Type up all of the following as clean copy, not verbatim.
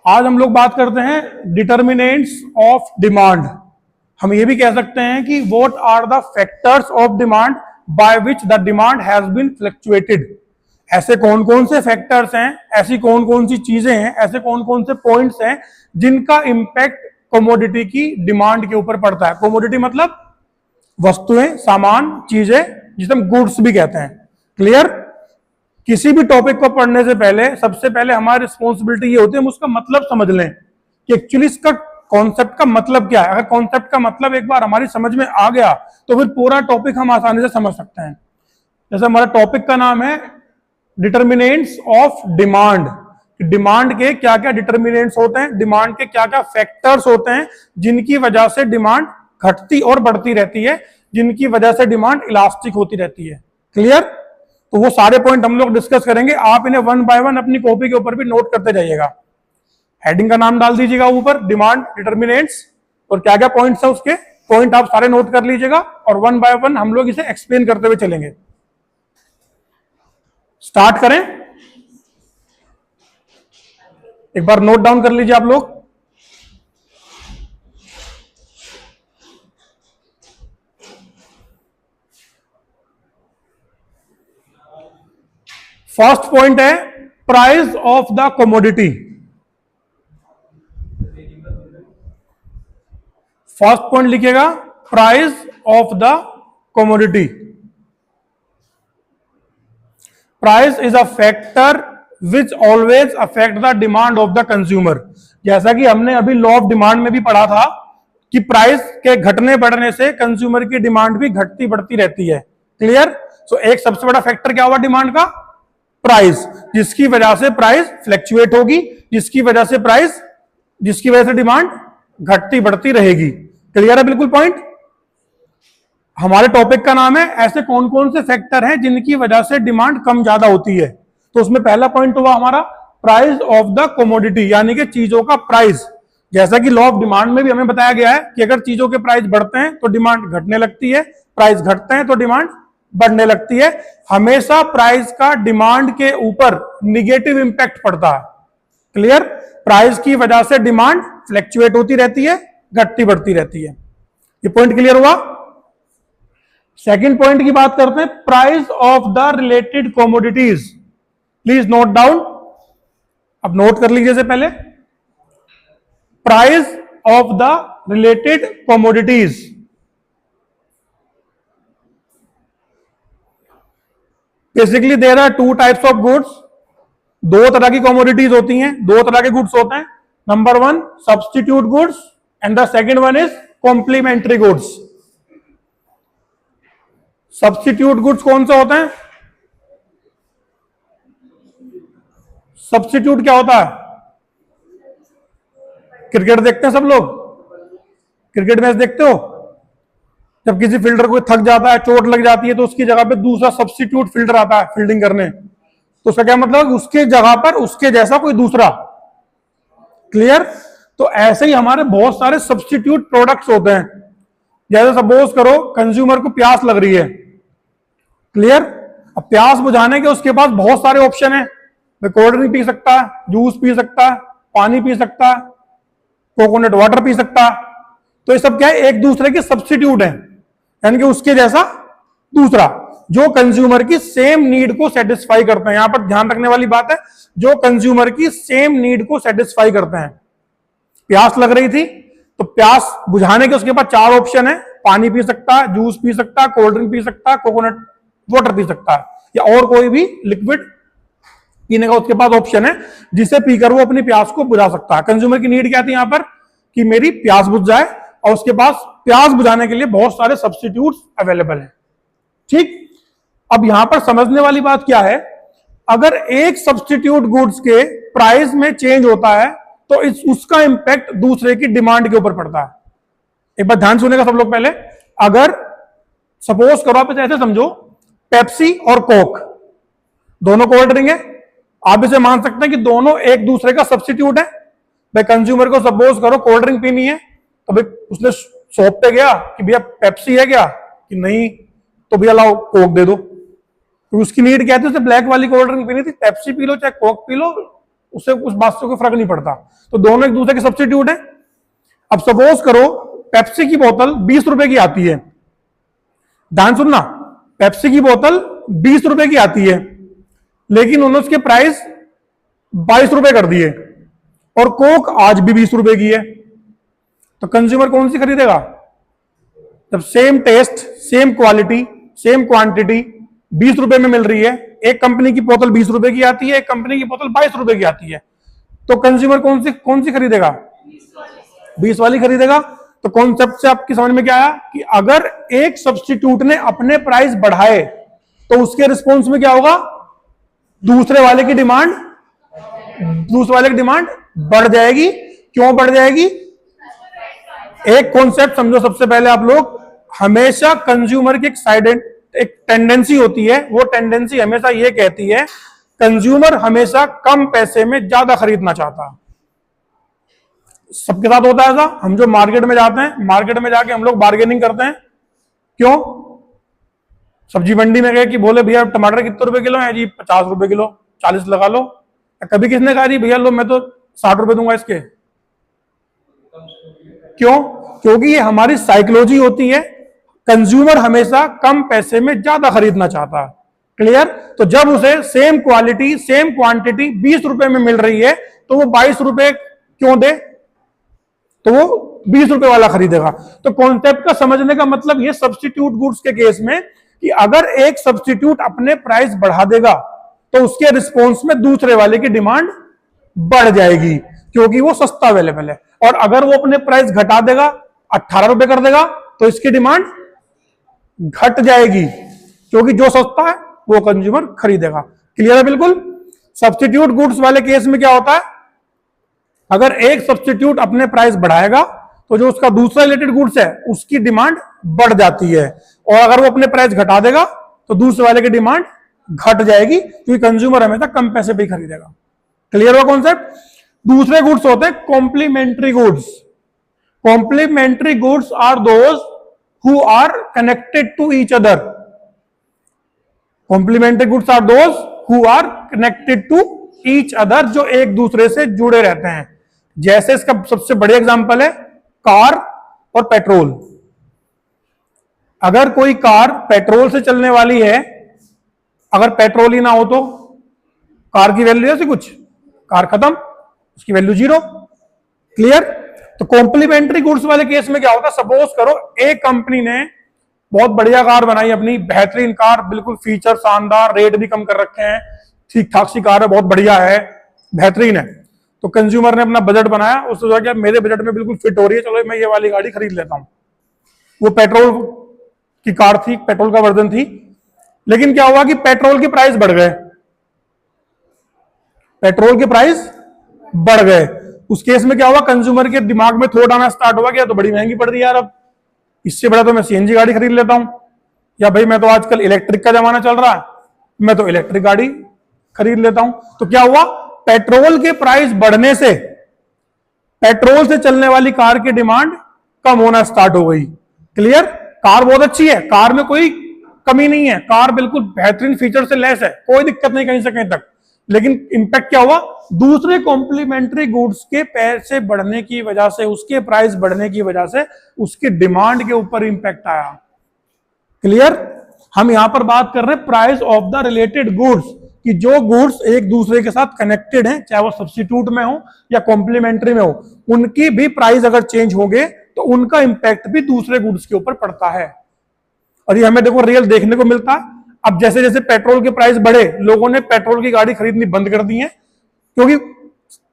आज हम लोग बात करते हैं डिटर्मिनेंट्स ऑफ डिमांड। हम ये भी कह सकते हैं कि what are the factors of demand by which the demand has been fluctuated. ऐसे कौन कौन से फैक्टर्स हैं, ऐसी कौन कौन सी चीजें हैं, ऐसे कौन कौन से पॉइंट्स हैं जिनका इंपैक्ट कमोडिटी की डिमांड के ऊपर पड़ता है। कमोडिटी मतलब वस्तुएं, सामान, चीजें, जिसे हम गुड्स भी कहते हैं। क्लियर? किसी भी टॉपिक को पढ़ने से पहले सबसे पहले हमारी रिस्पॉन्सिबिलिटी ये होती है हम उसका मतलब समझ लें कि एक्चुअली इसका कॉन्सेप्ट का मतलब क्या है। अगर कॉन्सेप्ट का मतलब एक बार हमारी समझ में आ गया तो फिर पूरा टॉपिक हम आसानी से समझ सकते हैं। जैसे हमारा टॉपिक का नाम है डिटर्मिनेंट्स ऑफ डिमांड। डिमांड के क्या क्या डिटर्मिनेंट्स होते हैं, डिमांड के क्या क्या फैक्टर्स होते हैं जिनकी वजह से डिमांड घटती और बढ़ती रहती है, जिनकी वजह से डिमांड इलास्टिक होती रहती है। क्लियर? तो वो सारे पॉइंट हम लोग डिस्कस करेंगे। आप इन्हें वन बाय वन अपनी कॉपी के ऊपर भी नोट करते जाइएगा। हेडिंग का नाम डाल दीजिएगा ऊपर, डिमांड डिटर्मिनेंट्स, और क्या क्या पॉइंट्स है उसके पॉइंट आप सारे नोट कर लीजिएगा और वन बाय वन हम लोग इसे एक्सप्लेन करते हुए चलेंगे। स्टार्ट करें। एक बार नोट डाउन कर लीजिए आप लोग। फर्स्ट पॉइंट है price of the commodity. First point लिखिएगा, price of the commodity. Price is a factor which always affect the demand of the consumer. जैसा कि हमने अभी लॉ ऑफ डिमांड में भी पढ़ा था कि प्राइस के घटने बढ़ने से कंज्यूमर की डिमांड भी घटती बढ़ती रहती है। क्लियर? सो एक सबसे बड़ा फैक्टर क्या हुआ डिमांड का? प्राइस, जिसकी वजह से प्राइस फ्लैक्चुएट होगी, जिसकी वजह से डिमांड घटती बढ़ती रहेगी। क्लियर है बिल्कुल पॉइंट? हमारे टॉपिक का नाम है ऐसे कौन कौन से फैक्टर हैं जिनकी वजह से डिमांड कम ज्यादा होती है। तो उसमें पहला पॉइंट हुआ हमारा प्राइस ऑफ द कमोडिटी, यानी कि चीजों का प्राइस। जैसा कि लॉ ऑफ डिमांड में भी हमें बताया गया है कि अगर चीजों के प्राइस बढ़ते हैं तो डिमांड घटने लगती है, प्राइस घटते हैं तो डिमांड बढ़ने लगती है। हमेशा प्राइस का डिमांड के ऊपर निगेटिव इंपैक्ट पड़ता है। क्लियर? प्राइस की वजह से डिमांड फ्लैक्चुएट होती रहती है, घटती बढ़ती रहती है। ये पॉइंट क्लियर हुआ? सेकंड पॉइंट की बात करते हैं, price of the related commodities. Please note down. अब नोट कर लीजिए से पहले, price of the related commodities. Basically there are two types of goods. दो तरह की कमोडिटीज होती हैं, दो तरह के गुड्स होते हैं। Number one substitute goods and the second one is complementary goods. Substitute goods कौन से होते हैं? सब्स्टिट्यूट क्या होता है? क्रिकेट देखते हैं सब लोग? क्रिकेट मैच देखते हो? जब किसी फील्डर को थक जाता है, चोट लग जाती है, तो उसकी जगह पे दूसरा सब्स्टिट्यूट फील्डर आता है फील्डिंग करने। तो उसका क्या मतलब? उसके जगह पर उसके जैसा कोई दूसरा। क्लियर? तो ऐसे ही हमारे बहुत सारे सब्स्टिट्यूट प्रोडक्ट्स होते हैं। जैसे सपोज करो कंज्यूमर को प्यास लग रही है। क्लियर? अब प्यास बुझाने के उसके पास बहुत सारे ऑप्शन है। वह कोल्ड ड्रिंक पी सकता है, जूस पी सकता है, पानी पी सकता है, कोकोनट वाटर पी सकता है। तो ये सब क्या है? एक दूसरे के सब्स्टिट्यूट है, यानी कि उसके जैसा दूसरा, जो कंज्यूमर की सेम नीड को सेटिस्फाई करते हैं। यहां पर ध्यान रखने वाली बात है, जो कंज्यूमर की सेम नीड को सेटिस्फाई करते हैं। प्यास लग रही थी तो प्यास बुझाने के उसके पास चार ऑप्शन है। पानी पी सकता है, जूस पी सकता है, कोल्ड ड्रिंक पी सकता है, कोकोनट वाटर पी सकता है, या और कोई भी लिक्विड पीने का उसके पास ऑप्शन है, जिसे पीकर वो अपनी प्यास को बुझा सकता है। कंज्यूमर की नीड क्या थी यहां पर? कि मेरी प्यास बुझ जाए, और उसके पास प्यास बुझाने के लिए बहुत सारे सब्स्टिट्यूट्स अवेलेबल हैं। ठीक? अब यहां पर समझने वाली बात क्या है, अगर एक सब्स्टिट्यूट गुड्स के प्राइस में चेंज होता है तो उसका इंपैक्ट दूसरे की डिमांड के ऊपर पड़ता है। एक बार ध्यान सुनेगा सब लोग पहले। अगर सपोज करो, आप इसे ऐसे समझो, पेप्सी और कोक दोनों कोल्ड ड्रिंक है। आप इसे मान सकते हैं कि दोनों एक दूसरे का सब्स्टिट्यूट है। भाई कंज्यूमर को सपोज करो कोल्ड ड्रिंक पीनी है, तो भाई उसने शॉप पे गया कि भैया पेप्सी है क्या? कि नहीं, तो भैया लाओ कोक दे दो। तो उसकी नीड क्या थी? उसे ब्लैक वाली कोल्ड ड्रिंक पीनी थी, पेप्सी पी लो चाहे कोक पी लो, उससे उस बात से कोई फर्क नहीं पड़ता। तो दोनों एक दूसरे के सब्स्टिट्यूट है। अब सपोज करो पेप्सी की बोतल 20 रुपए की आती है, ध्यान सुनना, पेप्सी की बोतल 20 रुपए की आती है, लेकिन उन्होंने उसके प्राइस 22 रुपए कर दिए, और कोक आज भी 20 रुपए की है। तो कंज्यूमर कौन सी खरीदेगा? जब same taste, same quality, same quantity 20 रुपए में मिल रही है, एक कंपनी की बोतल 20 रुपए की आती है, एक कंपनी की बोतल 22 रुपए की आती है, तो कंज्यूमर कौन सी खरीदेगा? 20 वाली खरीदेगा। तो कॉन्सेप्ट से आपकी समझ में क्या आया कि अगर एक सब्स्टिट्यूट ने अपने प्राइस बढ़ाए तो उसके रिस्पॉन्स में क्या होगा? दूसरे वाले की डिमांड बढ़ जाएगी। क्यों बढ़ जाएगी? एक कॉन्सेप्ट समझो सबसे पहले आप लोग, हमेशा कंज्यूमर की एक टेंडेंसी होती है, वो टेंडेंसी हमेशा ये कहती है कंज्यूमर हमेशा कम पैसे में ज्यादा खरीदना चाहता है। सबके साथ होता है ऐसा। हम जो मार्केट में जाते हैं, मार्केट में जाके हम लोग बार्गेनिंग करते हैं। क्यों? सब्जी मंडी में गए कि बोले भैया टमाटर कितने रुपए किलो है जी? 50 रुपए किलो, 40 लगा लो। कभी किसने कहा जी भैया लो मैं तो 60 रुपए दूंगा इसके? क्यों? क्योंकि ये हमारी साइकोलॉजी होती है, कंज्यूमर हमेशा कम पैसे में ज्यादा खरीदना चाहता है। क्लियर? तो जब उसे सेम क्वालिटी, सेम क्वांटिटी 20 रुपए में मिल रही है तो वो 22 रुपए क्यों दे? तो वो 20 रुपए वाला खरीदेगा। तो कॉन्सेप्ट का समझने का मतलब ये सब्स्टिट्यूट गुड्स के केस में कि अगर एक सब्स्टिट्यूट अपने प्राइस बढ़ा देगा तो उसके रिस्पॉन्स में दूसरे वाले की डिमांड बढ़ जाएगी क्योंकि वो सस्ता अवेलेबल है। और अगर वो अपने प्राइस घटा देगा, 18 रुपए कर देगा, तो इसकी डिमांड घट जाएगी क्योंकि जो सस्ता है वो कंज्यूमर खरीदेगा। क्लियर है? बिल्कुल। सब्स्टिट्यूट गुड्स वाले केस में क्या होता है? अगर एक सब्स्टिट्यूट अपने प्राइस बढ़ाएगा तो जो उसका दूसरा रिलेटेड गुड्स है उसकी डिमांड बढ़ जाती है, और अगर वो अपने प्राइस घटा देगा तो दूसरे वाले की डिमांड घट जाएगी क्योंकि कंज्यूमर हमेशा कम पैसे पे ही खरीदेगा। क्लियर हुआ कॉन्सेप्ट? दूसरे गुड्स होते हैं complementary goods. Complementary goods are those who are connected to each other. Complementary goods are those who are connected to each other, जो एक दूसरे से जुड़े रहते हैं। जैसे इसका सबसे बड़ी एग्जांपल है कार और पेट्रोल। अगर कोई कार पेट्रोल से चलने वाली है, अगर पेट्रोल ही ना हो तो कार की वैल्यू है कुछ, कार खत्म, उसकी वैल्यू 0। क्लियर? तो कॉम्प्लीमेंट्री गुड्स वाले केस में क्या होता है? सपोज करो एक कंपनी ने बहुत बढ़िया कार बनाई, अपनी बेहतरीन कार, बिल्कुल फीचर शानदार, रेट भी कम कर रखे हैं, ठीक ठाक सी कार है, बहुत बढ़िया है, बेहतरीन है। तो कंज्यूमर ने अपना बजट बनाया, उसने सोचा कि मेरे बजट में बिल्कुल फिट हो रही है, चलो मैं ये वाली गाड़ी खरीद लेता हूं। वो पेट्रोल की कार थी, पेट्रोल का वर्जन थी, लेकिन क्या हुआ कि पेट्रोल के प्राइस बढ़ गए। पेट्रोल के प्राइस बढ़ गए। उस केस में क्या हुआ? कंज्यूमर के दिमाग में थॉट आना स्टार्ट हुआ कि तो बड़ी महंगी पड़ रही है यार, अब इससे बड़ा तो मैं सीएनजी गाड़ी खरीद लेता हूं, या भाई मैं तो आजकल इलेक्ट्रिक का जमाना चल रहा है, मैं तो इलेक्ट्रिक गाड़ी खरीद लेता हूं। तो क्या हुआ? पेट्रोल के प्राइस बढ़ने से पेट्रोल से चलने वाली कार की डिमांड कम होना स्टार्ट हो गई। क्लियर? कार बहुत अच्छी है, कार में कोई कमी नहीं है, कार बिल्कुल बेहतरीन फीचर से लेस है, कोई दिक्कत नहीं कहीं से कहीं तक। लेकिन इंपैक्ट क्या हुआ? दूसरे कॉम्प्लीमेंट्री गुड्स के पैसे बढ़ने की वजह से, उसके प्राइस बढ़ने की वजह से उसकी डिमांड के ऊपर इंपैक्ट आया। क्लियर? हम यहां पर बात कर रहे हैं price of the related goods, कि जो गुड्स एक दूसरे के साथ कनेक्टेड हैं, चाहे वो सब्स्टिट्यूट में हो या कॉम्प्लीमेंट्री में हो, उनकी भी प्राइस अगर चेंज होंगे तो उनका इंपैक्ट भी दूसरे गुड्स के ऊपर पड़ता है। और ये हमें देखो रियल देखने को मिलता है। अब जैसे जैसे पेट्रोल के प्राइस बढ़े, लोगों ने पेट्रोल की गाड़ी खरीदनी बंद कर दी है, क्योंकि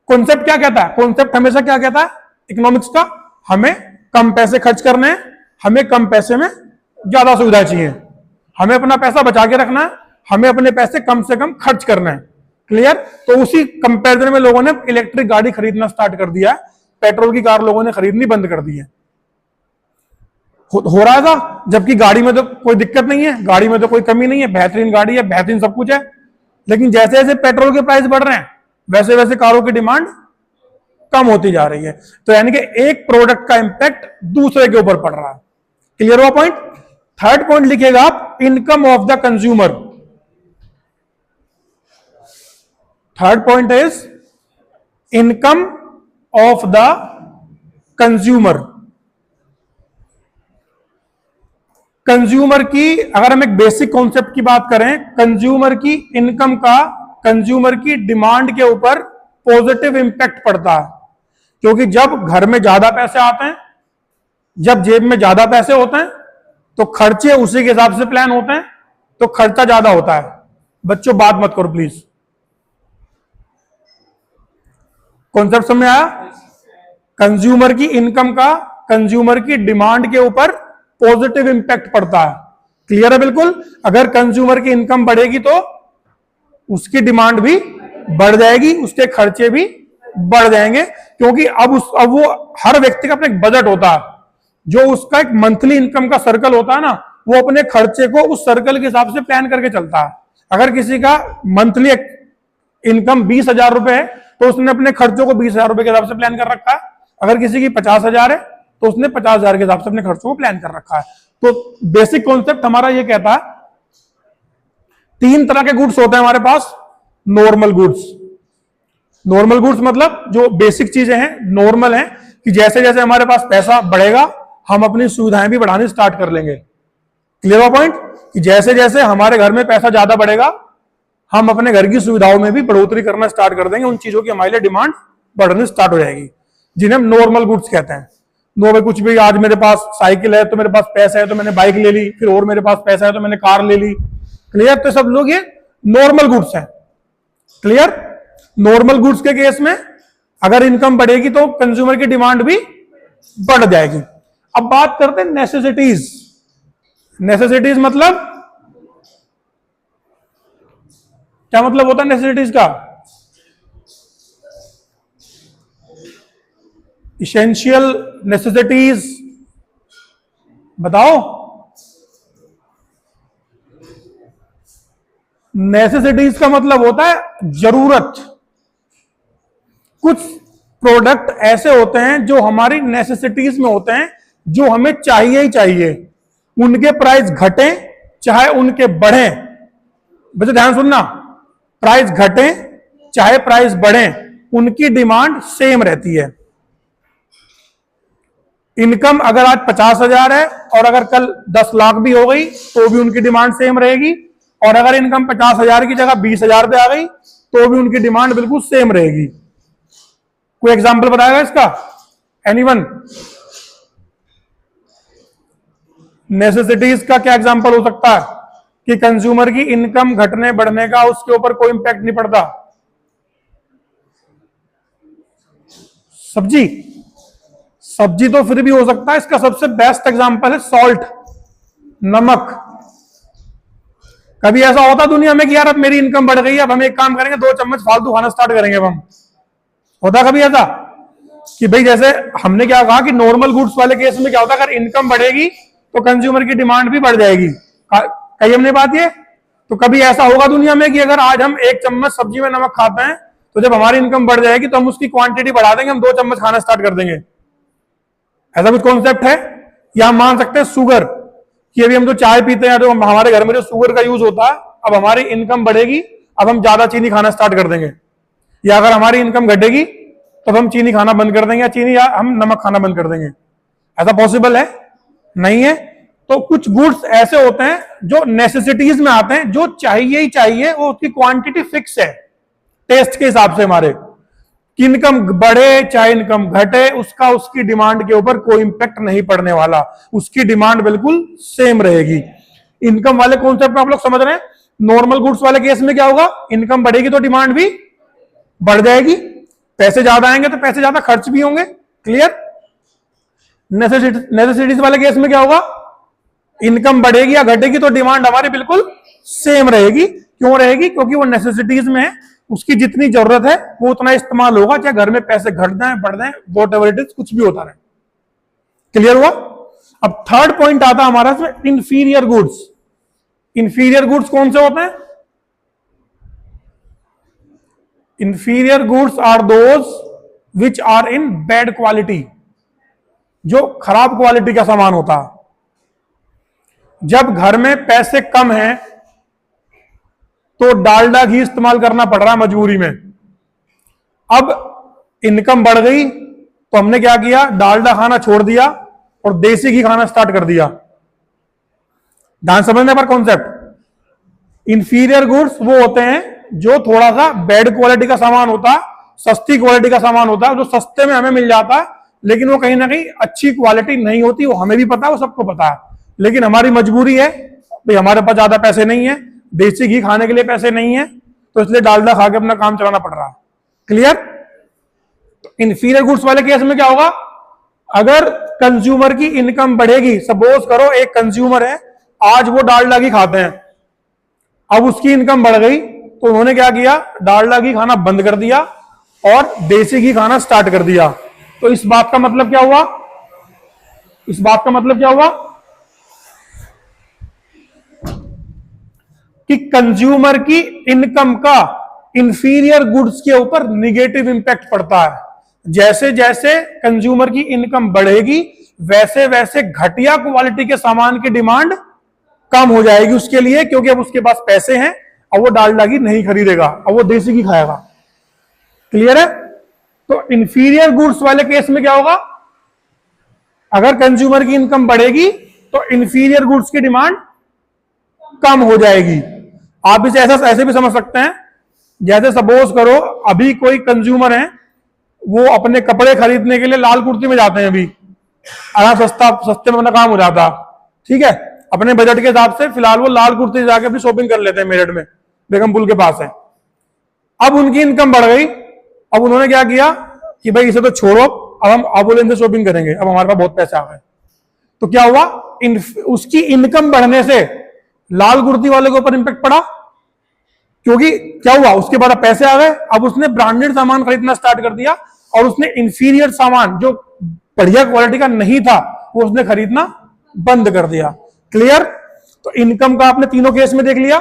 कॉन्सेप्ट क्या कहता है? कॉन्सेप्ट हमेशा क्या कहता है इकोनॉमिक्स का? हमें कम पैसे खर्च करने हैं, हमें कम पैसे में ज्यादा सुविधा चाहिए, हमें अपना पैसा बचा के रखना है, हमें अपने पैसे कम से कम खर्च करना है। क्लियर? तो उसी कंपैरिजन में लोगों ने इलेक्ट्रिक गाड़ी खरीदना स्टार्ट कर दिया है, पेट्रोल की कार लोगों ने खरीदनी बंद कर दी है। हो रहा था, जबकि गाड़ी में तो कोई दिक्कत नहीं है, गाड़ी में तो कोई कमी नहीं है, बेहतरीन गाड़ी है, बेहतरीन सब कुछ है। लेकिन जैसे जैसे पेट्रोल के प्राइस बढ़ रहे हैं वैसे वैसे कारों की डिमांड कम होती जा रही है। तो यानी कि एक प्रोडक्ट का इंपैक्ट दूसरे के ऊपर पड़ रहा है। क्लियर हुआ पॉइंट? थर्ड पॉइंट लिखिएगा आप, income of the consumer. Third point is income of the consumer. Consumer की, अगर हम एक बेसिक कॉन्सेप्ट की बात करें, कंज्यूमर की इनकम का कंज्यूमर की डिमांड के ऊपर पॉजिटिव इंपैक्ट पड़ता है, क्योंकि जब घर में ज्यादा पैसे आते हैं, जब जेब में ज्यादा पैसे होते हैं, तो खर्चे उसी के हिसाब से प्लान होते हैं, तो खर्चा ज्यादा होता है। बच्चों बात मत करो प्लीज, कॉन्सेप्ट समझ में आया? कंज्यूमर की इनकम का कंज्यूमर की डिमांड के ऊपर पॉजिटिव इंपैक्ट पड़ता है। क्लियर है बिल्कुल? अगर कंज्यूमर की इनकम बढ़ेगी तो उसकी डिमांड भी बढ़ जाएगी, उसके खर्चे भी बढ़ जाएंगे, क्योंकि अब वो हर व्यक्ति का अपना एक बजट होता है, जो उसका एक मंथली इनकम का सर्कल होता है ना, वो अपने खर्चे को उस सर्कल के हिसाब से प्लान करके चलता है। अगर किसी का मंथली इनकम 20,000 रुपए है, तो उसने अपने खर्चों को 20,000 रुपए के हिसाब से प्लान कर रखा है। अगर किसी की 50,000 है, तो उसने 50,000 के हिसाब से अपने खर्चों को प्लान कर रखा है। तो बेसिक कॉन्सेप्ट हमारा ये कहता है, 3 तरह के गुड्स होते हैं हमारे पास। नॉर्मल गुड्स, नॉर्मल गुड्स मतलब जो बेसिक चीजें हैं, नॉर्मल हैं, कि जैसे जैसे हमारे पास पैसा बढ़ेगा, हम अपनी सुविधाएं भी बढ़ानी स्टार्ट कर लेंगे। क्लियर हुआ पॉइंट? कि जैसे जैसे हमारे घर में पैसा ज्यादा बढ़ेगा, हम अपने घर की सुविधाओं में भी बढ़ोतरी करना स्टार्ट कर देंगे, उन चीजों की हमारे लिए डिमांड बढ़नी स्टार्ट हो जाएगी, जिन्हें हम नॉर्मल गुड्स कहते हैं। नो, कुछ भी, आज मेरे पास साइकिल है तो मेरे पास पैसा है तो मैंने बाइक ले ली, फिर और मेरे पास पैसा है तो मैंने कार ले ली। क्लियर? तो सब लोग ये नॉर्मल गुड्स हैं। क्लियर? नॉर्मल गुड्स के केस में अगर इनकम बढ़ेगी तो कंज्यूमर की डिमांड भी बढ़ जाएगी। अब बात करते हैं नेसेसिटीज। नेसेसिटीज मतलब क्या मतलब होता है नेसेसिटीज का? इसेंशियल नेसेसिटीज बताओ। नेसेसिटीज का मतलब होता है जरूरत। कुछ प्रोडक्ट ऐसे होते हैं जो हमारी नेसेसिटीज में होते हैं, जो हमें चाहिए ही चाहिए, उनके प्राइस घटे चाहे उनके बढ़े। बच्चे ध्यान सुनना, प्राइस घटे चाहे प्राइस बढ़े, उनकी डिमांड सेम रहती है। इनकम अगर आज 50,000 है और अगर कल 10 लाख भी हो गई तो भी उनकी डिमांड सेम रहेगी, और अगर इनकम 50,000 की जगह 20,000 पे आ गई तो भी उनकी डिमांड बिल्कुल सेम रहेगी। कोई एग्जांपल बताएगा इसका? एनीवन? नेसेसिटीज का क्या एग्जांपल हो सकता है कि कंज्यूमर की इनकम घटने बढ़ने का उसके ऊपर कोई इंपैक्ट नहीं पड़ता? सब्जी, सब्जी तो फिर भी हो सकता है। इसका सबसे बेस्ट एग्जांपल है सॉल्ट, नमक। कभी ऐसा होता दुनिया में कि यार अब मेरी इनकम बढ़ गई है, अब हम एक काम करेंगे, 2 चम्मच फालतू खाना स्टार्ट करेंगे अब हम? होता कभी ऐसा? कि भाई जैसे हमने क्या कहा कि नॉर्मल गुड्स वाले केस में क्या होता है, अगर इनकम बढ़ेगी तो कंज्यूमर की डिमांड भी बढ़ जाएगी। कही हमने बात ये? तो कभी ऐसा होगा दुनिया में कि अगर आज हम 1 चम्मच सब्जी में नमक खाते हैं, तो जब हमारी इनकम बढ़ जाएगी तो हम उसकी क्वांटिटी बढ़ा देंगे, हम 2 चम्मच खाना स्टार्ट कर देंगे। ऐसा कुछ कॉन्सेप्ट है? या हम मान सकते हैं शुगर, कि अभी हम जो चाय पीते हैं, तो हमारे घर में जो शुगर का यूज होता है, अब हमारी इनकम बढ़ेगी, अब हम ज्यादा चीनी खाना स्टार्ट कर देंगे। या अगर हमारी इनकम घटेगी तो हम चीनी खाना बंद कर देंगे, या हम नमक खाना बंद कर देंगे। ऐसा पॉसिबल है? नहीं है। तो कुछ गुड्स ऐसे होते हैं जो नेसेसिटीज में आते हैं, जो चाहिए ही चाहिए, वो उसकी क्वांटिटी फिक्स है टेस्ट के हिसाब से। हमारे इनकम बढ़े चाहे इनकम घटे, उसका उसकी डिमांड के ऊपर कोई इंपैक्ट नहीं पड़ने वाला, उसकी डिमांड बिल्कुल सेम रहेगी। इनकम वाले कॉन्सेप्ट में आप लोग समझ रहे हैं? नॉर्मल गुड्स वाले केस में क्या होगा? इनकम बढ़ेगी तो डिमांड भी बढ़ जाएगी, पैसे ज्यादा आएंगे तो पैसे ज्यादा खर्च भी होंगे। क्लियर? नेसेसिटीज वाले केस में क्या होगा? इनकम बढ़ेगी या घटेगी तो डिमांड हमारी बिल्कुल सेम रहेगी। क्यों रहेगी? क्योंकि वो नेसेसिटीज में है, उसकी जितनी जरूरत है वो उतना इस्तेमाल होगा, चाहे घर में पैसे घट जाए बढ़ जाए, वॉट एवर इट इज, कुछ भी होता रहे। क्लियर हुआ? अब थर्ड पॉइंट आता है हमारा इसमें, इंफीरियर गुड्स। इंफीरियर गुड्स कौन से होते हैं? Inferior goods are those which are in bad quality, जो खराब क्वालिटी का सामान होता है। जब घर में पैसे कम हैं तो डालडा घी इस्तेमाल करना पड़ रहा है मजबूरी में। अब इनकम बढ़ गई तो हमने क्या किया, डालडा खाना छोड़ दिया और देसी घी खाना स्टार्ट कर दिया। ध्यान समझने पर कॉन्सेप्ट। इंफीरियर गुड्स वो होते हैं जो थोड़ा सा बैड क्वालिटी का सामान होता है, सस्ती क्वालिटी का सामान होता है, जो सस्ते में हमें मिल जाता है, लेकिन वो कहीं ना कहीं अच्छी क्वालिटी नहीं होती। वो हमें भी पता है, वो सबको पता है, लेकिन हमारी मजबूरी है भाई, हमारे पास ज्यादा पैसे नहीं है, देसी घी खाने के लिए पैसे नहीं है, तो इसलिए डालडा खा के अपना काम चलाना पड़ रहा है। क्लियर। इंफीरियर गुड्स वाले केस में क्या होगा, अगर कंज्यूमर की इनकम बढ़ेगी, सपोज करो एक कंज्यूमर है, आज वो डालडा घी खाते हैं, अब उसकी इनकम बढ़ गई तो उन्होंने क्या किया, डालडा घी खाना बंद कर दिया और देसी घी खाना स्टार्ट कर दिया। तो इस बात का मतलब क्या हुआ, इस बात का मतलब क्या हुआ कि कंज्यूमर की इनकम का इंफीरियर गुड्स के ऊपर निगेटिव इंपैक्ट पड़ता है। जैसे जैसे कंज्यूमर की इनकम बढ़ेगी वैसे वैसे घटिया क्वालिटी के सामान की डिमांड कम हो जाएगी उसके लिए, क्योंकि अब उसके पास पैसे हैं, अब वो डालडा घी नहीं खरीदेगा, अब वो देसी घी खाएगा। क्लियर है। तो इंफीरियर गुड्स वाले केस में क्या होगा, अगर कंज्यूमर की इनकम बढ़ेगी तो इंफीरियर गुड्स की डिमांड कम हो जाएगी। आप इसे ऐसे भी समझ सकते हैं, जैसे सपोज करो अभी कोई कंज्यूमर है, वो अपने कपड़े खरीदने के लिए लाल कुर्ती में जाते हैं, अभी आराम सस्ते में अपना काम हो जाता, ठीक है, अपने बजट के हिसाब से फिलहाल वो लाल कुर्ती जाके अपनी शॉपिंग कर लेते हैं, मेरठ में बेगम पुल के पास है। अब उनकी इनकम बढ़ गई, अब उन्होंने क्या किया कि भाई इसे तो छोड़ो, अब हम अबोलेन से शॉपिंग करेंगे, अब हमारे पास बहुत पैसे आ गए। तो क्या हुआ, उसकी इनकम बढ़ने से लाल कुर्ती वाले के ऊपर इंपैक्ट पड़ा, क्योंकि क्या हुआ, उसके बाद पैसे आ गए, अब उसने ब्रांडेड सामान खरीदना स्टार्ट कर दिया और उसने इंफीरियर सामान जो बढ़िया क्वालिटी का नहीं था वो उसने खरीदना बंद कर दिया। क्लियर। तो इनकम का आपने तीनों केस में देख लिया।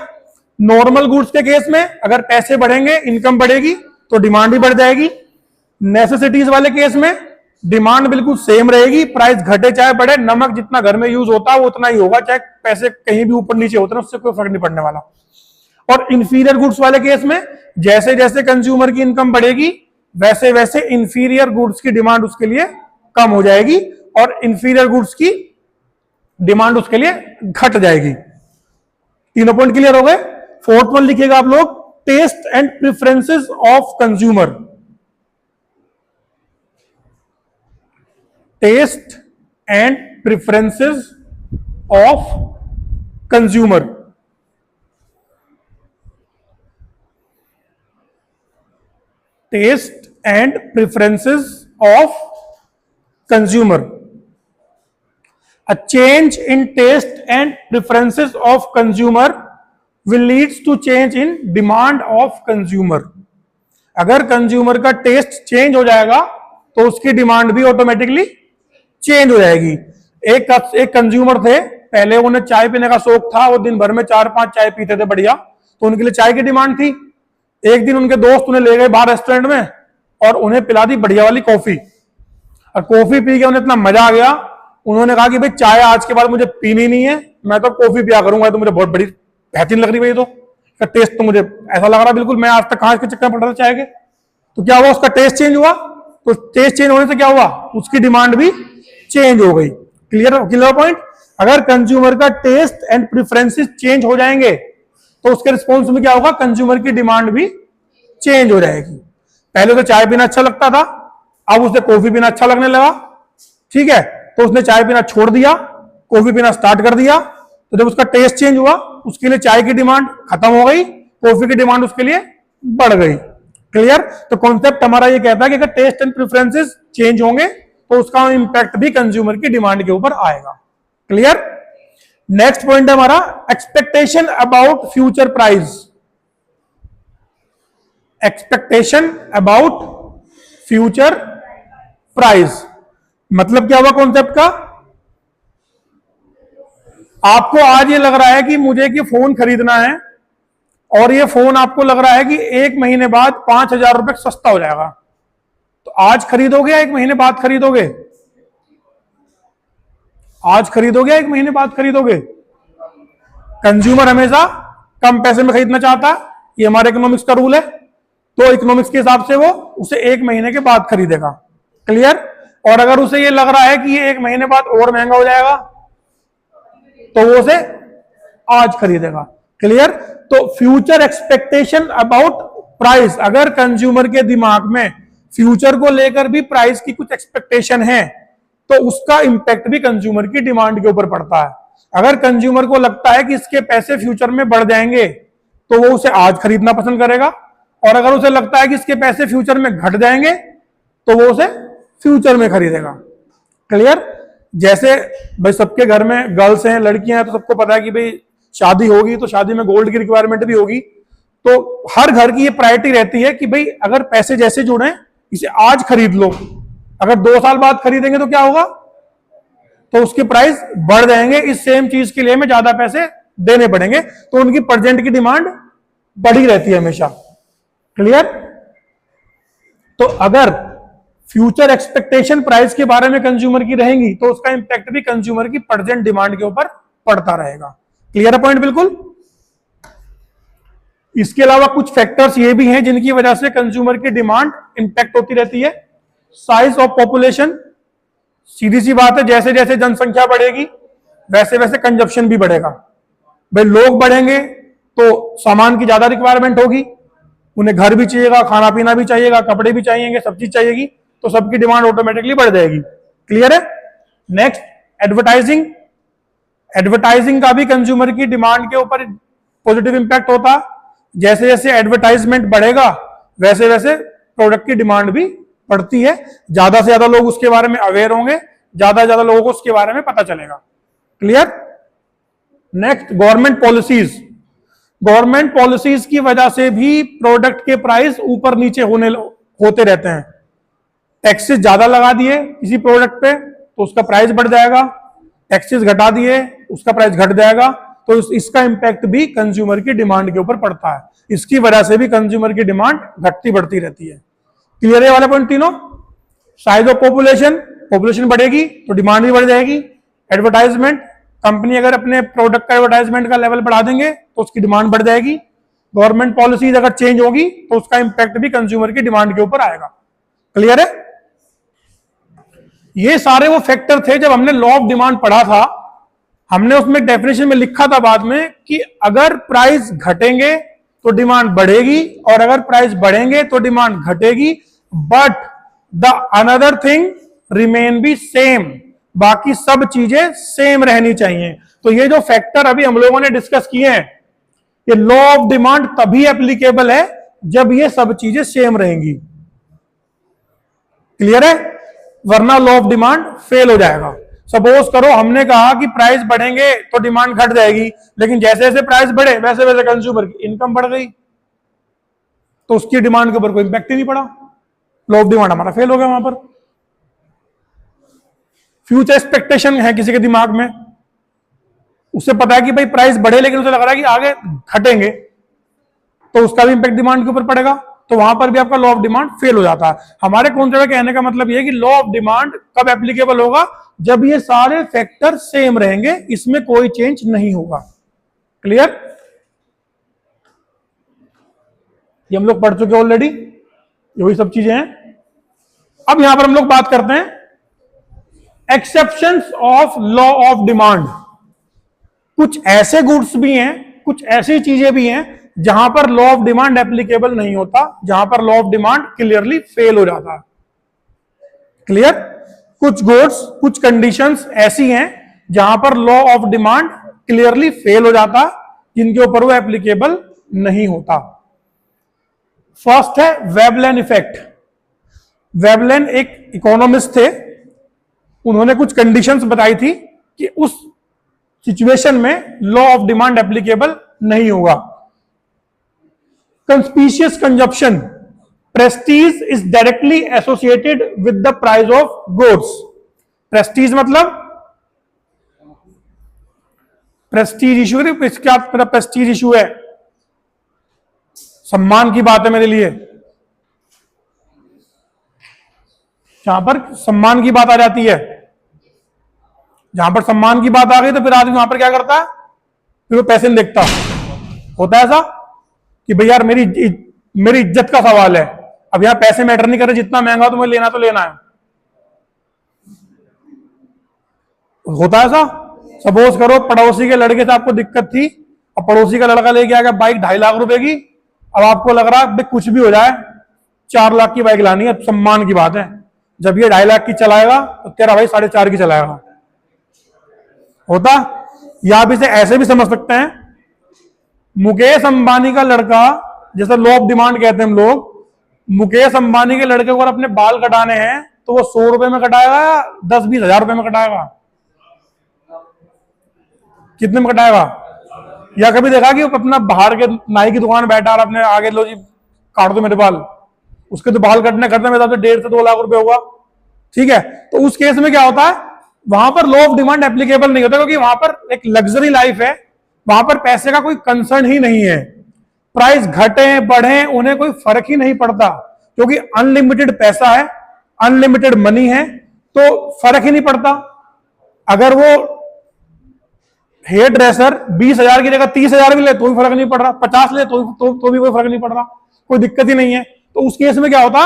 नॉर्मल गुड्स के केस में अगर पैसे बढ़ेंगे, इनकम बढ़ेगी तो डिमांड भी बढ़ जाएगी। नेसेसिटीज वाले केस में डिमांड बिल्कुल सेम रहेगी, प्राइस घटे चाहे बढ़े, नमक जितना घर में यूज होता है वो उतना ही होगा, चाहे पैसे कहीं भी ऊपर नीचे होते हैं, उससे कोई फर्क नहीं पड़ने वाला। और इंफीरियर गुड्स वाले केस में जैसे जैसे कंज्यूमर की इनकम बढ़ेगी वैसे वैसे इंफीरियर गुड्स की डिमांड उसके लिए कम हो जाएगी और इंफीरियर गुड्स की डिमांड उसके लिए घट जाएगी। तीनों पॉइंट क्लियर हो गए। फोर्थ वन लिखिएगा आप लोग, taste and preferences of consumer. Taste and preferences of consumer. Taste and preferences of consumer. A change in taste and preferences of consumer will leads to change in demand of consumer. अगर consumer का taste change हो जाएगा तो उसकी demand भी automatically change हो जाएगी। एक कंज्यूमर थे, पहले उन्हें चाय पीने का शौक था, वो दिन भर में 4-5 चाय पीते थे बढ़िया, तो उनके लिए चाय की डिमांड थी। एक दिन उनके दोस्त उन्हें ले गए बाहर रेस्टोरेंट में और उन्हें पिला दी बढ़िया वाली कॉफी, और कॉफी पी के उन्हें इतना मजा आ गया, उन्होंने कहा कि भाई चाय आज के बाद मुझे पीनी नहीं है, मैं तो कॉफी पिया करूंगा, तो मुझे बहुत बड़ी बेहतरीन लग रही भाई, तो इसका टेस्ट तो मुझे ऐसा लग रहा बिल्कुल, मैं आज तक कहां इसके चक्कर में पड़ रहा था चाय के। तो क्या हुआ, उसका टेस्ट चेंज हुआ, तो टेस्ट चेंज होने से क्या हुआ, उसकी डिमांड भी चेंज हो गई। Clear point. अगर कंज्यूमर का टेस्ट एंड प्रेफरेंसेस चेंज हो जाएंगे तो उसके रिस्पॉन्स में क्या होगा, कंज्यूमर की डिमांड भी चेंज हो जाएगी। पहले तो चाय पीना अच्छा लगता था, अब उसे कॉफी पीना अच्छा लगने लगा, ठीक है, तो उसने चाय पीना छोड़ दिया, कॉफी पीना स्टार्ट कर दिया। तो जब उसका टेस्ट चेंज हुआ, उसके लिए चाय की डिमांड खत्म हो गई, कॉफी की डिमांड उसके लिए बढ़ गई। क्लियर। तो कॉन्सेप्ट हमारा ये कहता है कि अगर टेस्ट एंड प्रेफरेंसेस चेंज होंगे तो उसका इंपैक्ट भी कंज्यूमर की डिमांड के ऊपर आएगा। क्लियर। नेक्स्ट पॉइंट है हमारा, expectation about future price. Expectation about future price मतलब क्या हुआ कॉन्सेप्ट का, आपको आज ये लग रहा है कि मुझे कि फोन खरीदना है और ये फोन आपको लग रहा है कि 1 महीने बाद 5,000 रुपए सस्ता हो जाएगा, तो आज खरीदोगे या 1 महीने बाद खरीदोगे? आज खरीदोगे या 1 महीने बाद खरीदोगे? कंज्यूमर हमेशा कम पैसे में खरीदना चाहता है, ये हमारे इकोनॉमिक्स का रूल है। तो इकोनॉमिक्स के हिसाब से वो उसे 1 महीने के बाद खरीदेगा। क्लियर? और अगर उसे ये लग रहा है कि ये 1 महीने बाद और महंगा हो जाएगा तो वो उसे आज खरीदेगा। क्लियर? तो फ्यूचर एक्सपेक्टेशन अबाउट प्राइस, अगर कंज्यूमर के दिमाग में फ्यूचर को लेकर भी प्राइस की कुछ एक्सपेक्टेशन है तो उसका इंपैक्ट भी कंज्यूमर की डिमांड के ऊपर पड़ता है। अगर कंज्यूमर को लगता है कि इसके पैसे फ्यूचर में बढ़ जाएंगे तो वो उसे आज खरीदना पसंद करेगा, और अगर उसे लगता है कि इसके पैसे फ्यूचर में घट जाएंगे तो वो उसे फ्यूचर में खरीदेगा। क्लियर? जैसे भाई सबके घर में गर्ल्स हैं, लड़कियां हैं, तो सबको पता है कि भाई शादी होगी तो शादी में गोल्ड की रिक्वायरमेंट भी होगी। तो हर घर की ये प्रायोरिटी रहती है कि भाई अगर पैसे जैसे जुड़े इसे आज खरीद लो, अगर 2 साल बाद खरीदेंगे तो क्या होगा, तो उसके प्राइस बढ़ जाएंगे, इस सेम चीज के लिए हमें ज्यादा पैसे देने पड़ेंगे, तो उनकी प्रेजेंट की डिमांड बढ़ी रहती है हमेशा। क्लियर? तो अगर फ्यूचर एक्सपेक्टेशन प्राइस के बारे में कंज्यूमर की रहेंगी तो उसका इंपैक्ट भी कंज्यूमर की प्रेजेंट डिमांड के ऊपर पड़ता रहेगा। क्लियर है पॉइंट? बिल्कुल। इसके अलावा कुछ फैक्टर्स ये भी हैं जिनकी वजह से कंज्यूमर की डिमांड इंपैक्ट होती रहती है। साइज ऑफ पॉपुलेशन, सीधी सी बात है, जैसे जैसे जनसंख्या बढ़ेगी वैसे वैसे कंजप्शन भी बढ़ेगा। भाई लोग बढ़ेंगे तो सामान की ज्यादा रिक्वायरमेंट होगी, उन्हें घर भी चाहिएगा, खाना पीना भी चाहिएगा, कपड़े भी चाहिएंगे, सब चीज चाहिएगी, तो सबकी डिमांड ऑटोमेटिकली बढ़ जाएगी। क्लियर है? Next, advertising. एडवर्टाइजिंग का भी कंज्यूमर की डिमांड के ऊपर पॉजिटिव इंपैक्ट होता। जैसे जैसे एडवर्टाइजमेंट बढ़ेगा वैसे वैसे प्रोडक्ट की डिमांड भी बढ़ती है, ज्यादा से ज्यादा लोग उसके बारे में अवेयर होंगे, ज्यादा से ज्यादा लोगों को उसके बारे में पता चलेगा। Clear? Next, government policies. Government policies की वजह से भी प्रोडक्ट के प्राइस ऊपर नीचे होते रहते हैं। टैक्सेस ज्यादा लगा दिए किसी प्रोडक्ट पे तो उसका प्राइस बढ़ जाएगा, टैक्सेस घटा दिए उसका प्राइस घट जाएगा, तो इसका इंपैक्ट भी कंज्यूमर की डिमांड के ऊपर पड़ता है। इसकी वजह से भी कंज्यूमर की डिमांड घटती बढ़ती रहती है। क्लियर है वाला पॉइंट तीनों? साइज ऑफ पॉपुलेशन, पॉपुलेशन बढ़ेगी तो डिमांड भी बढ़ जाएगी। एडवर्टाइजमेंट, कंपनी अगर अपने प्रोडक्ट का एडवर्टाइजमेंट का लेवल बढ़ा देंगे तो उसकी डिमांड बढ़ जाएगी। गवर्नमेंट पॉलिसीज अगर चेंज होगी तो उसका इंपैक्ट भी कंज्यूमर की डिमांड के ऊपर आएगा। क्लियर है? ये सारे वो फैक्टर थे जब हमने लॉ ऑफ डिमांड पढ़ा था, हमने उसमें डेफिनेशन में लिखा था बाद में कि अगर प्राइस घटेंगे तो डिमांड बढ़ेगी और अगर प्राइस बढ़ेंगे तो डिमांड घटेगी, but the another thing remain B same, बाकी सब चीजें सेम रहनी चाहिए। तो ये जो फैक्टर अभी हम लोगों ने डिस्कस किए हैं, ये लॉ ऑफ डिमांड तभी एप्लीकेबल है जब ये सब चीजें सेम रहेंगी। क्लियर है? वरना लॉ ऑफ डिमांड फेल हो जाएगा। सपोज करो हमने कहा कि प्राइस बढ़ेंगे तो डिमांड घट जाएगी, लेकिन जैसे जैसे प्राइस बढ़े वैसे वैसे कंज्यूमर की इनकम बढ़ गई तो उसकी डिमांड के ऊपर कोई इंपैक्ट ही नहीं पड़ा, लॉ ऑफ डिमांड हमारा फेल हो गया। वहां पर फ्यूचर एक्सपेक्टेशन है किसी के दिमाग में, उसे पता है कि भाई प्राइस बढ़े लेकिन उसे लग रहा है कि आगे घटेंगे, तो उसका भी इंपैक्ट डिमांड के ऊपर पड़ेगा, तो वहां पर भी आपका लॉ ऑफ डिमांड फेल हो जाता है। हमारे कॉन्सेप्ट में कहने का मतलब यह कि लॉ ऑफ डिमांड कब एप्लीकेबल होगा, जब ये सारे फैक्टर सेम रहेंगे, इसमें कोई चेंज नहीं होगा। क्लियर? ये हम लोग पढ़ चुके ऑलरेडी, यही सब चीजें हैं। अब यहां पर हम लोग बात करते हैं exceptions of law of demand. कुछ ऐसे गुड्स भी हैं, कुछ ऐसी चीजें भी हैं जहां पर लॉ ऑफ डिमांड एप्लीकेबल नहीं होता, जहां पर law of demand clearly fail हो जाता है। क्लियर? कुछ गुड्स, कुछ कंडीशंस ऐसी हैं जहां पर law of demand clearly fail हो जाता, जिनके ऊपर वो एप्लीकेबल नहीं होता। फर्स्ट है वेबलेन इफेक्ट। वेबलेन एक इकोनॉमिस्ट थे, उन्होंने कुछ कंडीशंस बताई थी कि उस सिचुएशन में लॉ ऑफ डिमांड एप्लीकेबल नहीं होगा। Conspicuous consumption, prestige is directly associated with the price of goods. Prestige मतलब प्रेस्टीज इशू, क्या मेरा प्रेस्टीज इशू है, सम्मान की बात है मेरे लिए। जहां पर सम्मान की बात आ जाती है, जहां पर सम्मान की बात आ गई तो फिर आदमी वहां पर क्या करता है, फिर वो पैसे नहीं देखता। होता है ऐसा कि भाई यार मेरी इज्जत का सवाल है। अब यहां पैसे मैटर नहीं कर रहे, जितना महंगा हो तुम्हें लेना तो लेना है। होता है ऐसा। सपोज करो पड़ोसी के लड़के से आपको दिक्कत थी, अब पड़ोसी का लड़का लेके आ गया बाइक 2.5 लाख रुपए की। अब आपको लग रहा है कुछ भी हो जाए 4 लाख की बाइक लानी है, सम्मान की बात है। जब ये 2.5 लाख की चलाएगा तो तेरा भाई 4.5 की चलाएगा। होता। या आप इसे ऐसे भी समझ सकते हैं, मुकेश अंबानी का लड़का, जैसे लो ऑफ डिमांड कहते हैं हम लोग, मुकेश अंबानी के लड़के को अगर अपने बाल कटाने हैं तो वो 100 रुपए में कटाएगा या 10-20 हजार रुपए में कटाएगा? कितने में कटाएगा? या कभी देखा कि वो अपना बाहर के नाई की दुकान बैठा और अपने आगे लो जी काट दो मेरे बाल, उसके तो बाल कटने करते मेरे 1.5 से 2 लाख रुपए होगा। ठीक है, तो उस केस में क्या होता है, वहां पर लॉ ऑफ डिमांड एप्लीकेबल नहीं होता, क्योंकि वहां पर एक लग्जरी लाइफ है, वहां पर पैसे का कोई कंसर्न ही नहीं है। प्राइस घटे बढ़े उन्हें कोई फर्क ही नहीं पड़ता, क्योंकि अनलिमिटेड पैसा है, अनलिमिटेड मनी है, तो फर्क ही नहीं पड़ता। अगर वो हेयर ड्रेसर 20,000 की जगह 30,000 भी ले तो भी फर्क नहीं पड़ रहा, 50 ले तो भी कोई फर्क नहीं पड़ रहा, कोई दिक्कत ही नहीं है। तो उस केस में क्या होता,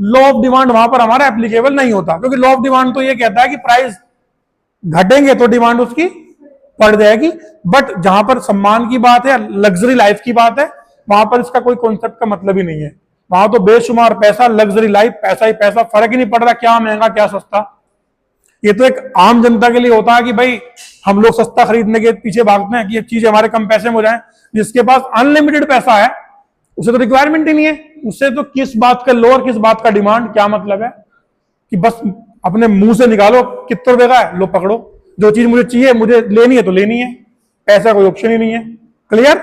लॉ ऑफ डिमांड वहां पर हमारा एप्लीकेबल नहीं होता, क्योंकि लॉ ऑफ डिमांड तो ये कहता है कि प्राइस घटेंगे तो डिमांड उसकी बढ़ जाएगी। बट जहां पर सम्मान की बात है, लग्जरी लाइफ की बात है, वहां पर इसका कोई कॉन्सेप्ट का मतलब ही नहीं है। वहां तो बेशुमार पैसा, लग्जरी लाइफ, पैसा ही पैसा, फर्क ही नहीं पड़ रहा क्या महंगा क्या सस्ता। ये तो एक आम जनता के लिए होता है कि भाई हम लोग सस्ता खरीदने के पीछे भागते हैं कि ये चीज हमारे कम पैसे में हो जाए। जिसके पास अनलिमिटेड पैसा है उसे तो रिक्वायरमेंट ही नहीं है, उससे तो किस बात का लो और किस बात का डिमांड, क्या मतलब है कि बस अपने मुंह से निकालो कितने रुपए का है, लो पकड़ो, जो चीज मुझे चाहिए, मुझे लेनी है तो लेनी है, पैसा कोई ऑप्शन ही नहीं है। क्लियर?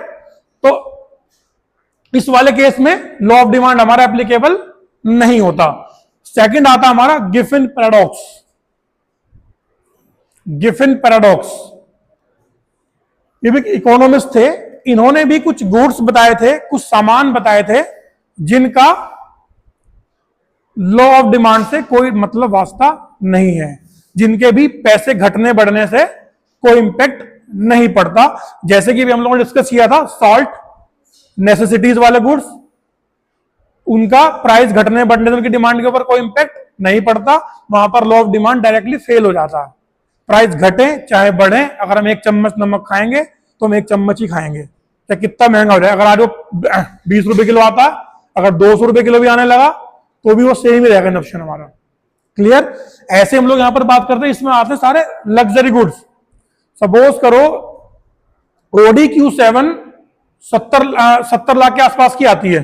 तो इस वाले केस में लॉ ऑफ डिमांड हमारा एप्लीकेबल नहीं होता। सेकंड आता हमारा गिफिन पैराडॉक्स। गिफिन पैराडॉक्स, ये भी इकोनॉमिस्ट थे, इन्होंने भी कुछ गुड्स बताए थे, कुछ सामान बताए थे जिनका लॉ ऑफ डिमांड से कोई मतलब वास्ता नहीं है, जिनके भी पैसे घटने बढ़ने से कोई इंपैक्ट नहीं पड़ता। जैसे कि भी हम लोगों ने डिस्कस किया था, सॉल्ट, नेसेसिटीज वाले गुड्स, उनका प्राइस घटने बढ़ने से उनकी डिमांड के ऊपर कोई इंपैक्ट नहीं पड़ता, वहां पर law of demand directly fail हो जाता है। प्राइस घटे चाहे बढ़े, अगर हम 1 चम्मच नमक खाएंगे तो हम 1 चम्मच ही खाएंगे, चाहे कितना महंगा हो जाए। अगर आज वो 20 रुपए किलो आता है, अगर 200 रुपए किलो भी आने लगा तो भी वो सेम ही रहेगा नॉप्शन हमारा। क्लियर? ऐसे हम लोग यहां पर बात करते हैं, इसमें आते हैं सारे लग्जरी गुड्स। सपोज करो ओडी Q7 70 लाख के आसपास की आती है,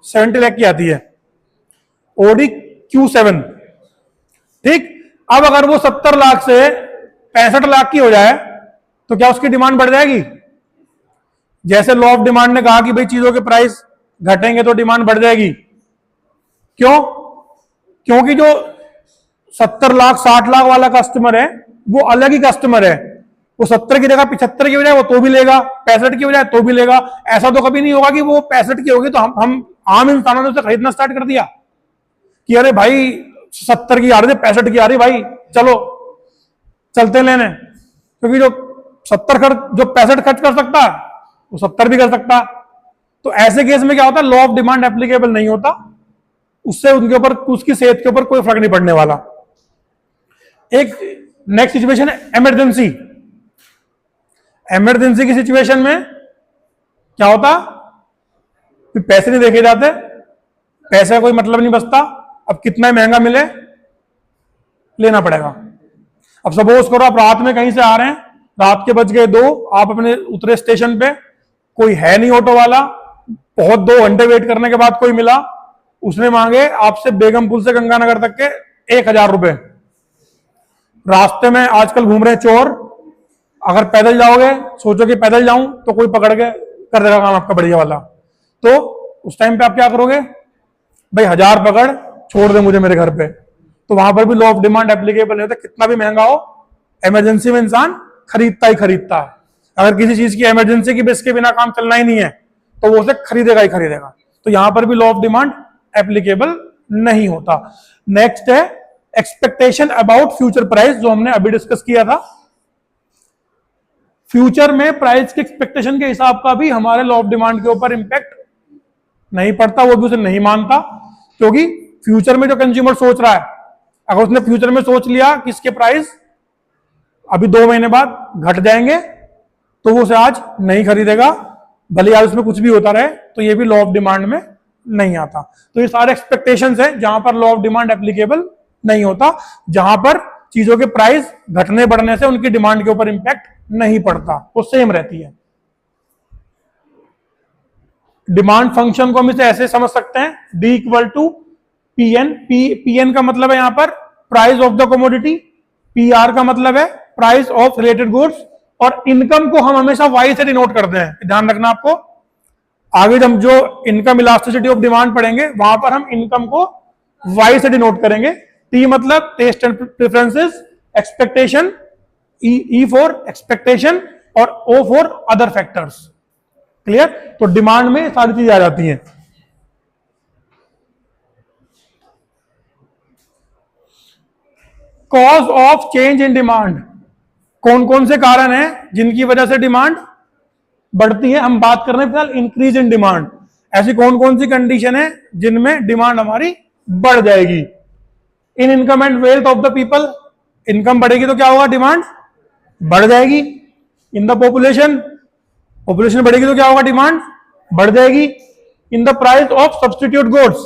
70 लाख की आती है ओडी Q7। ठीक, अब अगर वो 70 लाख से 65 लाख की हो जाए तो क्या उसकी डिमांड बढ़ जाएगी? जैसे लॉ ऑफ डिमांड ने कहा कि भाई चीजों के प्राइस घटेंगे तो डिमांड बढ़ जाएगी। क्यों? क्योंकि जो 70 लाख 60 लाख वाला कस्टमर है वो अलग ही कस्टमर है, वो 70 की जगह 75 की बजाय वो तो भी लेगा, 65 की बजाय तो भी लेगा। ऐसा तो कभी नहीं होगा कि वो 65 की होगी तो हम आम इंसानों ने उसे खरीदना स्टार्ट कर दिया कि अरे भाई 70 की आ रही है, 65 की आ रही, भाई चलो चलते लेने। क्योंकि जो 65 खर्च कर सकता है वो 70 भी कर सकता। तो ऐसे केस में क्या होता है, लॉ ऑफ डिमांड एप्लीकेबल नहीं होता, उससे उनके ऊपर, उसकी सेहत के ऊपर कोई फर्क नहीं पड़ने वाला। एक नेक्स्ट सिचुएशन है इमरजेंसी। इमरजेंसी की सिचुएशन में क्या होता, पैसे नहीं देखे जाते, पैसे का कोई मतलब नहीं बचता, अब कितना महंगा मिले लेना पड़ेगा। अब सपोज करो आप रात में कहीं से आ रहे हैं, रात के बज गए 2, आप अपने उतरे स्टेशन पे, कोई है नहीं ऑटो वाला, बहुत 2 घंटे वेट करने के बाद कोई मिला, उसने मांगे आपसे बेगमपुर से गंगानगर तक के 1,000 रुपए। रास्ते में आजकल घूम रहे चोर, अगर पैदल जाओगे, सोचो कि पैदल जाऊं तो कोई पकड़ के कर देगा काम आपका बढ़िया वाला, तो उस टाइम पे आप क्या करोगे, भाई 1000 पकड़, छोड़ दे मुझे मेरे घर पे। तो वहां पर भी लॉ ऑफ डिमांड एप्लीकेबल नहीं होता, कितना भी महंगा हो, इमरजेंसी में इंसान खरीदता ही खरीदता है। अगर किसी चीज की इमरजेंसी की बेस के बिना काम चलना ही नहीं है तो वो उसे खरीदेगा ही खरीदेगा। तो यहां पर भी लॉ ऑफ डिमांड एप्लीकेबल नहीं होता। नेक्स्ट है एक्सपेक्टेशन अबाउट फ्यूचर प्राइस, जो हमने अभी डिस्कस किया था। फ्यूचर में प्राइस के एक्सपेक्टेशन के हिसाब का भी हमारे लॉ ऑफ डिमांड के ऊपर इंपैक्ट नहीं पड़ता, वो भी उसे नहीं मानता, क्योंकि फ्यूचर में जो कंज्यूमर सोच रहा है, अगर उसने फ्यूचर में सोच लिया कि इसके प्राइस अभी 2 महीने बाद घट जाएंगे, तो वो उसे आज नहीं खरीदेगा, भले आज उसमें कुछ भी होता रहे, तो ये भी लॉ ऑफ डिमांड में नहीं आता। तो ये सारे एक्सपेक्टेशंस हैं जहां पर लॉ ऑफ डिमांड एप्लीकेबल नहीं होता, जहां पर चीजों के प्राइस घटने बढ़ने से उनकी डिमांड के ऊपर इंपैक्ट नहीं पड़ता, वो सेम रहती है। डिमांड फंक्शन को हम इसे ऐसे समझ सकते हैं, D equal to P N. P N का मतलब है यहां पर price of the commodity, P R का मतलब है प्राइस ऑफ रिलेटेड गुड्स, और इनकम को हम हमेशा वाई से डिनोट करते हैं। ध्यान रखना आपको, आगे हम जो इनकम इलास्टिसिटी ऑफ डिमांड पढ़ेंगे वहां पर हम इनकम को वाई से डिनोट करेंगे। टी मतलब taste and preferences, expectation, E for expectation, और O for other factors. Clear? तो डिमांड में सारी चीजें आ जाती हैं। Cause of change in demand, कौन कौन से कारण हैं जिनकी वजह से डिमांड बढ़ती है? हम बात कर रहे हैं फिलहाल इंक्रीज इन डिमांड। ऐसी कौन कौन सी कंडीशन है जिनमें डिमांड हमारी बढ़ जाएगी? इन income and wealth of the people, income बढ़ेगी तो क्या होगा? डिमांड बढ़ जाएगी। इन द पॉपुलेशन, पॉपुलेशन बढ़ेगी तो क्या होगा? डिमांड बढ़ जाएगी। इन the price of substitute goods,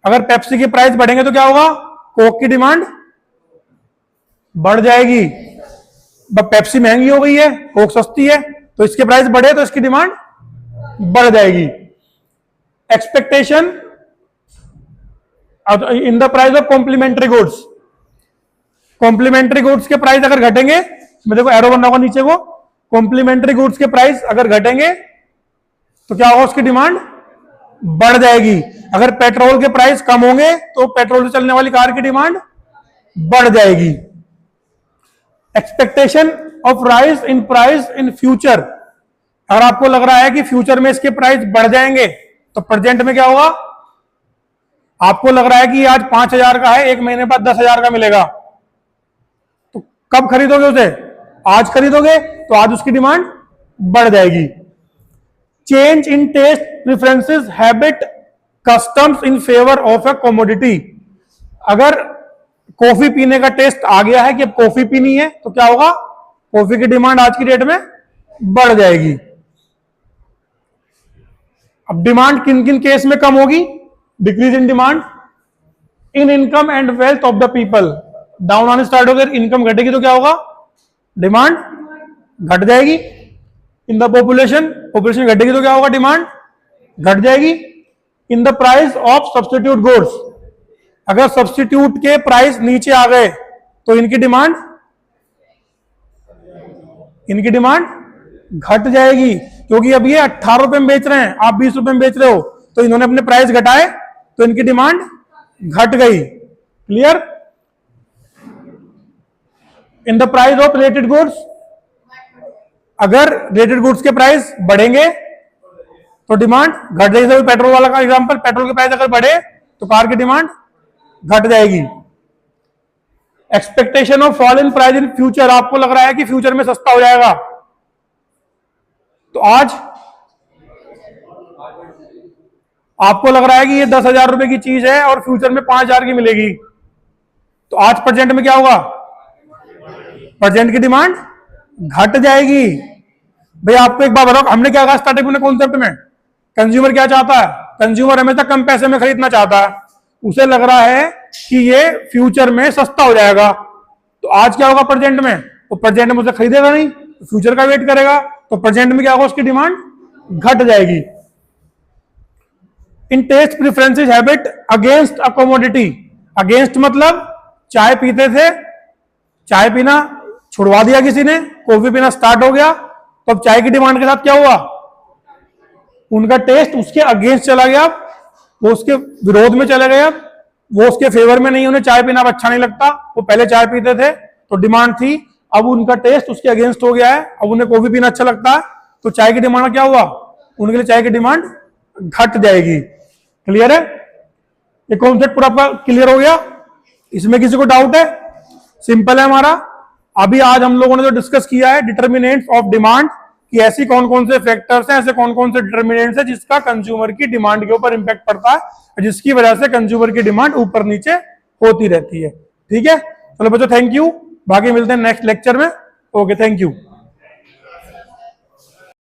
अगर पेप्सी के प्राइस बढ़ेंगे तो क्या होगा? कोक की डिमांड बढ़ जाएगी। पेप्सी महंगी हो गई है, कोक सस्ती है, तो इसके प्राइस बढ़े तो इसकी डिमांड बढ़ जाएगी। Expectation in the price of complementary goods, complementary goods के प्राइस अगर घटेंगे, मैं देखो एरो बना होगा नीचे को, कॉम्प्लीमेंट्री गुड्स के प्राइस अगर घटेंगे तो क्या होगा? उसकी डिमांड बढ़ जाएगी। अगर पेट्रोल के प्राइस कम होंगे तो पेट्रोल से चलने वाली कार की डिमांड बढ़ जाएगी। Expectation of rise in price in future, अगर आपको लग रहा है कि फ्यूचर में इसके प्राइस बढ़ जाएंगे तो प्रेजेंट में क्या होगा? आपको लग रहा है कि आज 5,000 का है, 1 महीने बाद 10,000 का मिलेगा, तो कब खरीदोगे उसे? आज खरीदोगे तो आज उसकी डिमांड बढ़ जाएगी। Change in taste preferences habit customs in favour of a commodity, अगर कॉफी पीने का टेस्ट आ गया है कि अब कॉफी पीनी है तो क्या होगा? कॉफी की डिमांड आज की डेट में बढ़ जाएगी। अब डिमांड किन किन केस में कम होगी? Decrease in demand in income and wealth of the people, down आने स्टार्ट हो गया, इनकम घटेगी तो क्या होगा? डिमांड घट जाएगी। इन द पॉपुलेशन, पॉपुलेशन घटेगी तो क्या होगा? डिमांड घट जाएगी। इन the price of substitute goods, अगर सब्स्टिट्यूट के प्राइस नीचे आ गए तो इनकी डिमांड घट जाएगी, क्योंकि अब ये 18 रुपए में बेच रहे हैं, आप 20 रुपए में बेच रहे हो, तो इन्होंने अपने प्राइस घटाए तो इनकी डिमांड घट गई। Clear? In the price of related goods, अगर रिलेटेड गुड्स के प्राइस बढ़ेंगे तो डिमांड घट जाएगी। पेट्रोल वाला का एग्जांपल, पेट्रोल के प्राइस अगर बढ़े तो कार की डिमांड घट जाएगी। Expectation of fall in price in future, आपको लग रहा है कि फ्यूचर में सस्ता हो जाएगा, तो आज आपको लग रहा है कि ये 10,000 रुपए की चीज है और फ्यूचर में 5,000 की मिलेगी, तो आज प्रेजेंट में क्या होगा? प्रेजेंट की डिमांड घट जाएगी। भाई आपको एक बात बताओ, हमने क्या कहा स्टार्टिंग में कॉन्सेप्ट में? कंज्यूमर क्या चाहता है? कंज्यूमर हमेशा कम पैसे में खरीदना चाहता है, उसे लग रहा है कि ये फ्यूचर में सस्ता हो जाएगा, तो आज क्या होगा प्रेजेंट में? वो प्रेजेंट में उसे खरीदेगा नहीं, तो फ्यूचर का वेट करेगा, तो प्रेजेंट में क्या होगा? उसकी डिमांड घट जाएगी। In taste preferences habit against a commodity, against मतलब चाय पीते थे, चाय पीना छुड़वा दिया किसी ने, कॉफी पीना स्टार्ट हो गया, तो अब चाय की डिमांड के साथ क्या हुआ? उनका टेस्ट उसके अगेंस्ट चला गया, वो उसके विरोध में चले गए, वो उसके फेवर में नहीं, उन्हें चाय पीना अब अच्छा नहीं लगता, वो पहले चाय पीते थे तो डिमांड थी, अब उनका टेस्ट उसके अगेंस्ट हो गया है, अब उन्हें कॉफी पीना अच्छा लगता है, तो चाय की डिमांड में क्या हुआ? उनके लिए चाय की डिमांड घट जाएगी। क्लियर है? ये कॉन्सेप्ट पूरा आपका क्लियर हो गया? इसमें किसी को डाउट है? सिंपल है हमारा। अभी आज हम लोगों ने जो डिस्कस किया है डिटर्मिनेंट्स ऑफ डिमांड, कि ऐसी कौन कौन से फैक्टर्स हैं, ऐसे कौन कौन से डिटर्मिनेंट्स हैं जिसका कंज्यूमर की डिमांड के ऊपर इंपैक्ट पड़ता है, जिसकी वजह से कंज्यूमर की डिमांड ऊपर नीचे होती रहती है। ठीक है, चलो बच्चों थैंक यू, बाकी मिलते हैं नेक्स्ट लेक्चर में। Okay thank you.